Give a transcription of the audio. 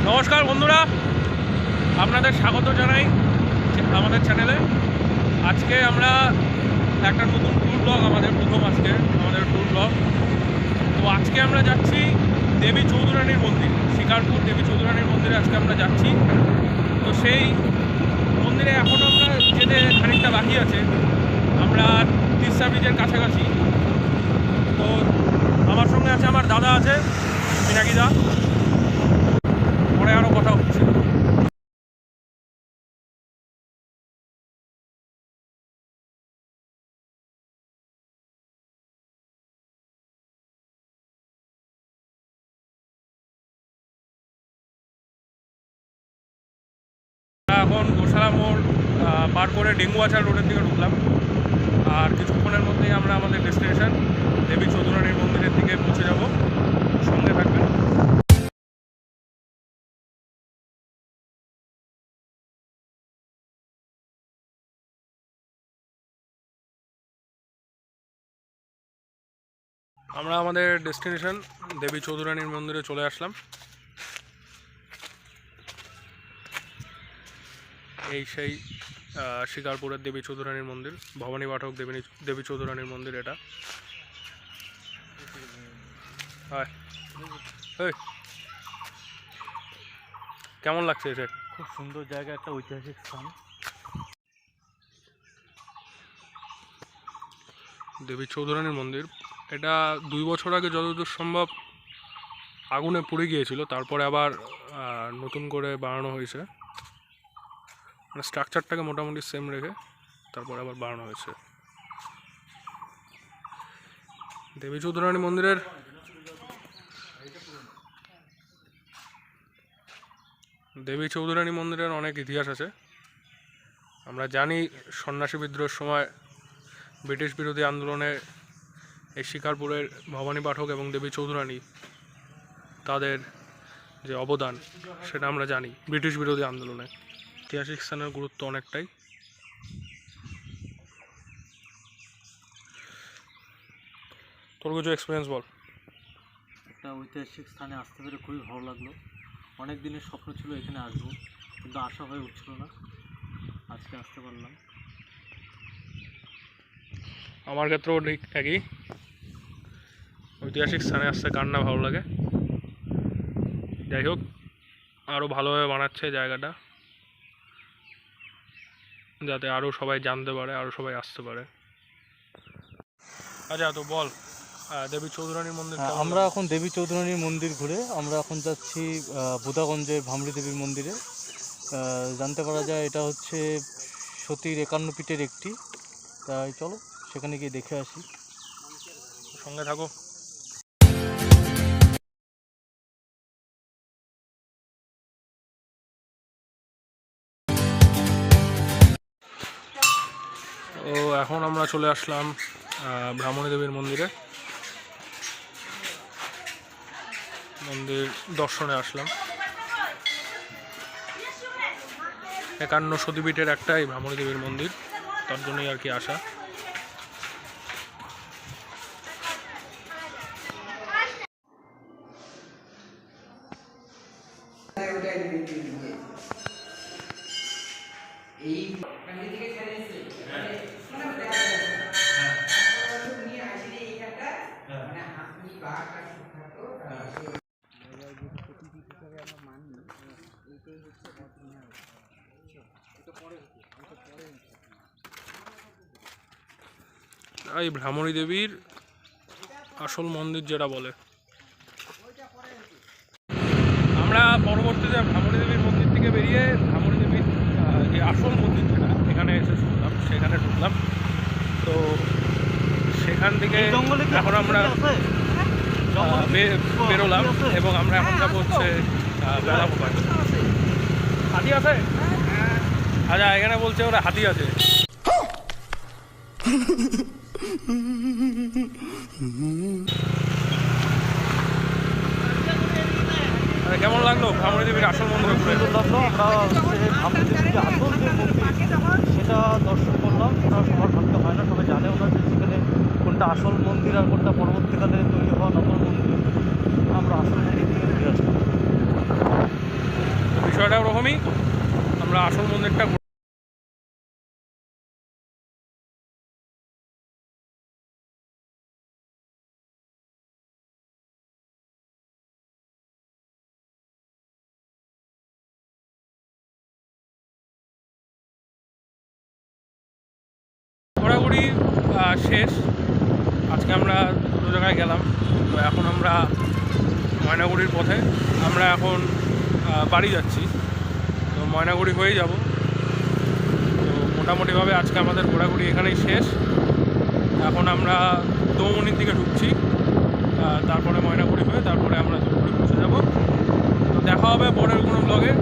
নমস্কার বন্ধুরা, আপনাদের স্বাগত জানাই আমাদের চ্যানেলে। আজকে আমরা একটা নতুন ট্যুর ব্লগ, আমাদের প্রথম আজকে আমাদের ট্যুর ব্লগ। তো আজকে আমরা যাচ্ছি দেবী চৌধুরানীর মন্দির, শিকারপুর দেবী চৌধুরানীর মন্দিরে আজকে আমরা যাচ্ছি। তো সেই মন্দিরে এখনও আমরা যেতে খানিকটা বাকি আছে, আমরা তিস্তা ব্রিজের কাছাকাছি। তো আমার সঙ্গে আছে আমার দাদা আছে, পিনাকিদা। পরে আরও কথা হচ্ছে। এখন গোশালা মোড় পার করে ডেঙ্গুয়াচার রোডের দিকে ঢুকলাম, আর কিছুক্ষণের মধ্যেই আমরা আমাদের ডেস্টিনেশন দেবী চৌধুরানীর মন্দিরের দিকে পৌঁছে যাব। সঙ্গে থাকবেন। আমরা আমাদের ডেস্টিনেশন দেবী চৌধুরানীর মন্দিরে চলে আসলাম। এই সেই শিকারপুরের দেবী চৌধুরানীর মন্দির, ভবানী পাঠক দেবী চৌধুরানীর মন্দির এটা। কেমন লাগছে এটা? খুব সুন্দর জায়গা, একটা ঐতিহাসিক স্থান। দেবী চৌধুরানীর মন্দির এটা 2 বছর আগে যতদূর সম্ভব আগুনে পুড়ে গিয়েছিল, তারপরে আবার নতুন করে বানানো হয়েছে। মানে স্ট্রাকচারটাকে মোটামুটি সেম রেখে তারপরে আবার বানানো হয়েছে। দেবী চৌধুরানী মন্দিরের অনেক ইতিহাস আছে। আমরা জানি সন্ন্যাসী বিদ্রোহের সময় ব্রিটিশ বিরোধী আন্দোলনে এই শিকারপুরের ভবানী পাঠক এবং দেবী চৌধুরানী তাদের যে অবদান সেটা আমরা জানি ব্রিটিশ বিরোধী আন্দোলনে। ঐতিহাসিক স্থানের গুরুত্ব অনেকটাই। তোর কিছু এক্সপিরিয়েন্স বল। একটা ঐতিহাসিক স্থানে আসতে পেরে খুবই ভালো লাগলো। অনেক দিনের স্বপ্ন ছিল এখানে আসবো, কিন্তু আশা হয়ে উঠছিল না। আজকে আসতে পারলাম। আমার ক্ষেত্রেও ঠিক একই। ঐতিহাসিক স্থানে আসতে কার না ভালো লাগে। যাই হোক, আরও ভালোভাবে বানাচ্ছে জায়গাটা, যাতে আরও সবাই জানতে পারে, আরও সবাই আসতে পারে। আচ্ছা, তো বল দেবী চৌধুরানীর মন্দির। আমরা এখন দেবী চৌধুরানীর মন্দির ঘুরে আমরা এখন যাচ্ছি বুদাগঞ্জের ভামরি দেবীর মন্দিরে। জানতে পারা যায় এটা হচ্ছে সতীর 51 পীঠের একটি। তাই চলো সেখানে গিয়ে দেখে আসি। সঙ্গে থাকো। তো এখন আমরা চলে আসলাম ব্রাহ্মণী দেবীর মন্দিরে। মন্দির দর্শনে আসলাম। 51 সতীপীঠের একটাই ব্রাহ্মণী দেবীর মন্দির, তার জন্যই আর কি আসা। এই ব্রাহ্মণী দেবীর আসল মন্দির যেটা বলে। আমরা পরবর্তীতে ব্রাহ্মণী দেবীর মন্দির থেকে বেরিয়ে ব্রাহ্মণী দেবীর যে আসল মন্দির যেটা এখানে এসে শুনলাম, সেখানে ঢুকলাম। তো সেখান থেকে এখন আমরা বেরোলাম এবং আমরা এখন যাবো হচ্ছে বেলাপোপায়। হাতি আছে? আচ্ছা, এখানে বলছে ওরা হাতি আছে। কেমন লাগলো ব্রাহ্মণী দেবীর আসল মন্দিরে ঘুরে? লাগলো। আমরা ভামরি দেবীর যে আসল যে মন্দির সেটা দর্শন করলাম। সেটা সবার ভাবতে হয় না, সবাই জানেও না যে সেখানে কোনটা আসল মন্দির আর কোনটা পরবর্তীকালে তৈরি হওয়া নকল মন্দির। আমরা আসল মন্দির থেকে ফিরে আসলাম। সেরকমই আমরা আসল মন্দিরটা ঘোরাঘুরি শেষ। আজকে আমরা দুটো জায়গায় গেলাম, তো এখন আমরা ময়নাগুড়ির পথে। আমরা এখন বাড়ি যাচ্ছি, তো ময়নাগুড়ি হয়ে যাব। তো মোটামুটিভাবে আজকে আমাদের ঘোরাঘুরি এখানেই শেষ। এখন আমরা দৌমনির দিকে ঢুকছি, তারপরে ময়নাগুড়ি হয়ে তারপরে আমরা দৌমনি পৌঁছে যাব। তো দেখা হবে পরের কোনো ব্লগে।